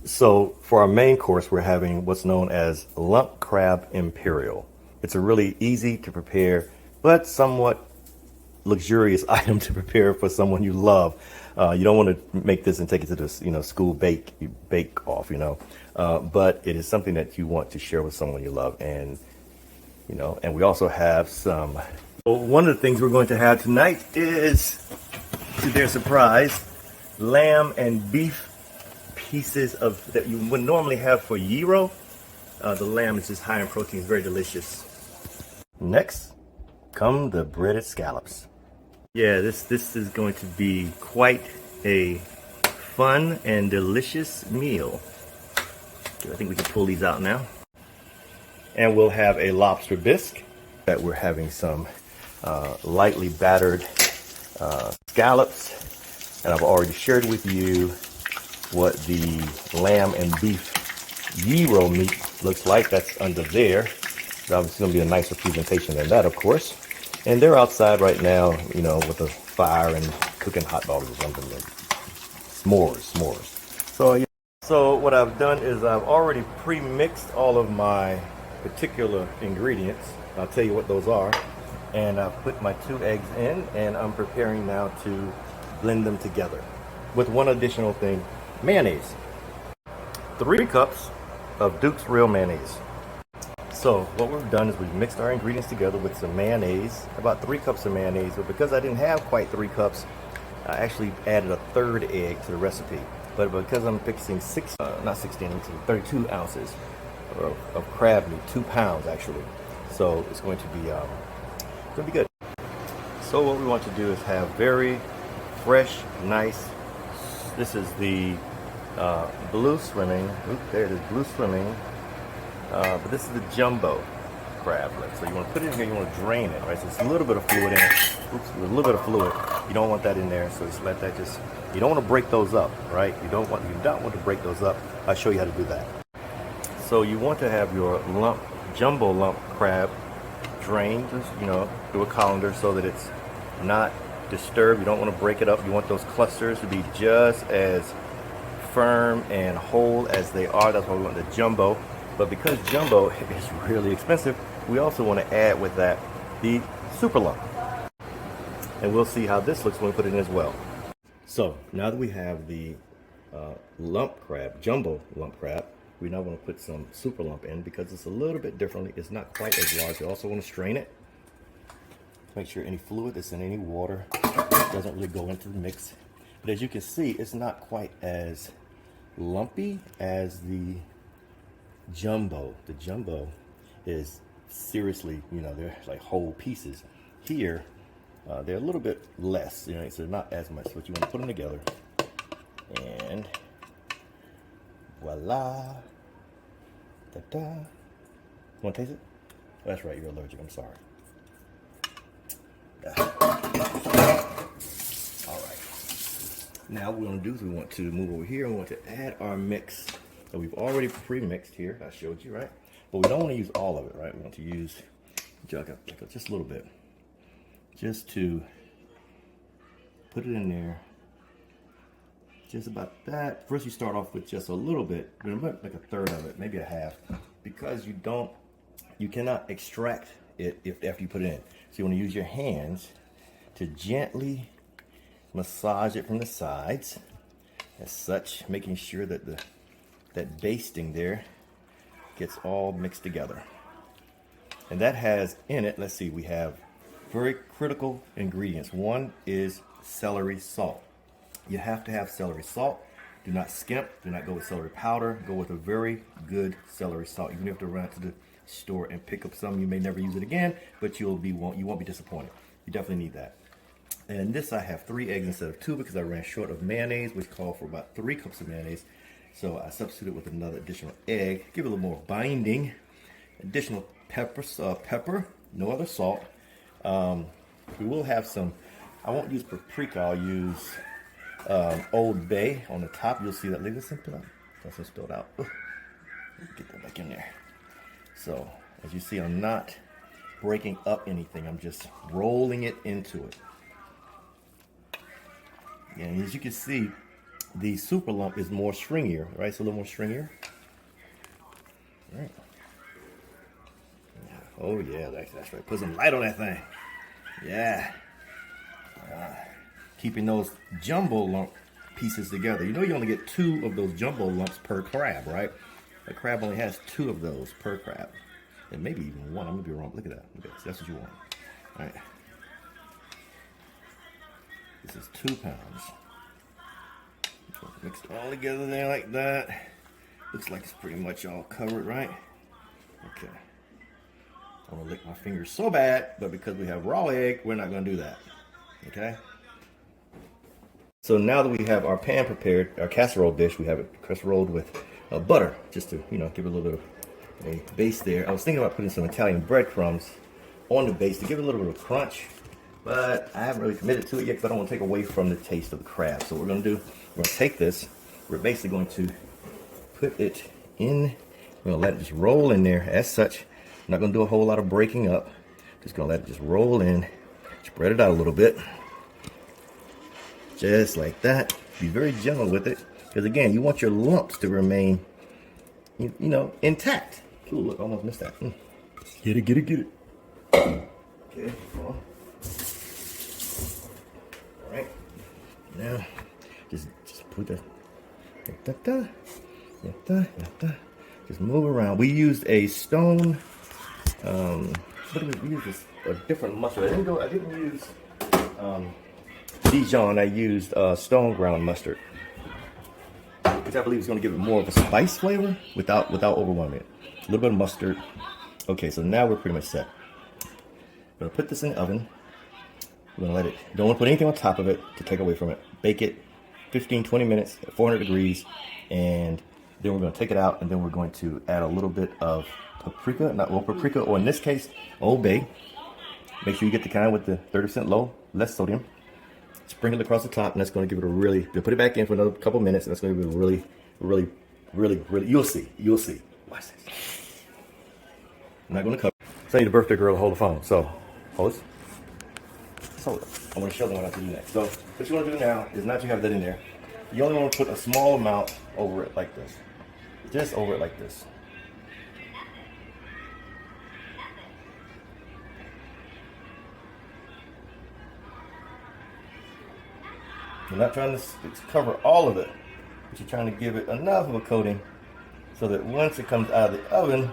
So for our main course, we're having what's known as lump crab imperial. It's a really easy to prepare, but somewhat luxurious item to prepare for someone you love. You don't want to make this and take it to the school bake off, but it is something that you want to share with someone you love, and and we also have some. Well, one of the things we're going to have tonight is, to their surprise, lamb and beef pieces of that you would normally have for gyro. The lamb is just high in protein, it's very delicious. Next come the breaded scallops. Yeah, this is going to be quite a fun and delicious meal. I think we can pull these out now. And we'll have a lobster bisque that we're having some lightly battered scallops. And I've already shared with you what the lamb and beef gyro meat looks like. That's under there. It's obviously going to be a nicer presentation than that, of course. And they're outside right now, with a fire and cooking hot dogs or something. Like s'mores. So, yeah. So what I've done is I've already pre-mixed all of my particular ingredients. I'll tell you what those are. And I've put my 2 eggs in, and I'm preparing now to blend them together. With one additional thing, mayonnaise. 3 cups of Duke's Real Mayonnaise. So what we've done is we've mixed our ingredients together with some mayonnaise, about 3 cups of mayonnaise. But because I didn't have quite 3 cups, I actually added a 3rd egg to the recipe. But because I'm fixing 32 ounces of crab meat, 2 pounds actually. So it's going to be good. So what we want to do is have very fresh, nice. This is the blue swimming. Oop, there it is, blue swimming. But this is the jumbo crab leg. So you want to put it in here, you want to drain it, right? So it's a little bit of fluid in it. Oops, a little bit of fluid. You don't want that in there, so just let that you don't want to break those up, right? You don't want to break those up. I'll show you how to do that. So you want to have your jumbo lump crab drained, through a colander so that it's not disturbed. You don't want to break it up. You want those clusters to be just as firm and whole as they are. That's why we want the jumbo. But because jumbo is really expensive, we also want to add with that the super lump. And we'll see how this looks when we put it in as well. So now that we have the jumbo lump crab, we now want to put some super lump in because it's a little bit differently. It's not quite as large. You also want to strain it. Make sure any fluid that's in any water doesn't really go into the mix. But as you can see, it's not quite as lumpy as the jumbo. The jumbo is seriously, they're like whole pieces. Here, they're a little bit less, so not as much. But you want to put them together, and voila. Da-da. Want to taste it? Oh, that's right, you're allergic. I'm sorry. All right. Now what we want to do is we want to move over here and we want to add our mix that we've already pre-mixed here. I showed you, right? But we don't want to use all of it, right? We want to use just a little bit, just to put it in there. Just about that. First you start off with just a little bit, like a 1/3 of it, maybe a half, because you cannot extract it after you put it in. So you want to use your hands to gently massage it from the sides, as such, making sure that that basting there gets all mixed together. And that has in it, let's see, we have very critical ingredients. One is celery salt. You have to have celery salt. Do not skimp. Do not go with celery powder. Go with a very good celery salt. Even if you have to run out to the store and pick up some, you may never use it again, but you won't be disappointed. You definitely need that. And this, I have 3 eggs instead of 2 because I ran short of mayonnaise, which called for about 3 cups of mayonnaise. So I substituted with another additional egg. Give it a little more binding. Additional pepper. No other salt. We will have some. I won't use paprika. I'll use Old Bay on the top. You'll see that. Leave this spilled out. That's spilled out. Get that back in there. So as you see, I'm not breaking up anything. I'm just rolling it into it. And as you can see, the super lump is more stringier, right? It's a little more stringier. All right. Oh yeah, that's right. Put some light on that thing. Yeah. Keeping those jumbo lump pieces together. You know you only get 2 of those jumbo lumps per crab, right? A crab only has 2 of those per crab. And maybe even 1. I'm gonna be wrong. Look at that. Okay, so that's what you want. All right. This is 2 pounds. Mix it all together there like that. Looks like it's pretty much all covered, right? Okay. I'm gonna lick my fingers so bad, but because we have raw egg, we're not gonna do that. Okay? So now that we have our pan prepared, our casserole dish, we have it casseroled with butter, just to, you know, give it a little bit of a base there. I was thinking about putting some Italian breadcrumbs on the base to give it a little bit of crunch, but I haven't really committed to it yet because I don't want to take away from the taste of the crab. So what we're gonna do, we're gonna take this, we're basically going to put it in, we're gonna let it just roll in there as such. I'm not gonna do a whole lot of breaking up. Just gonna let it just roll in, spread it out a little bit. Just like that. Be very gentle with it, because again, you want your lumps to remain, you know, intact. Ooh, look, almost missed that. Get it, get it, get it. Okay, come on. All right. Now, just put that. Just move around. We used a stone. What did we use? A different mustard. I didn't use Dijon. I used stone ground mustard, which I believe is going to give it more of a spice flavor without overwhelming it. A little bit of mustard. Okay, so now we're pretty much set. We're gonna put this in the oven. We're gonna let it. Don't want to put anything on top of it to take away from it. Bake it 15-20 minutes at 400 degrees, and then we're gonna take it out, and then we're going to add a little bit of paprika, not well, paprika, or in this case, Old Bay. Make sure you get the kind with the 30% less sodium. Sprinkle it across the top, and that's going to give it a really. Put it back in for another couple minutes, and that's going to give it a really. You'll see. Watch this. I'm not going to cover. So I need a birthday girl to hold the phone. So hold this. So I want to show them what I have to do next. So what you want to do now is not to have that in there. You only want to put a small amount over it like this. Just over it like this. You're not trying to cover all of it, but you're trying to give it enough of a coating so that once it comes out of the oven,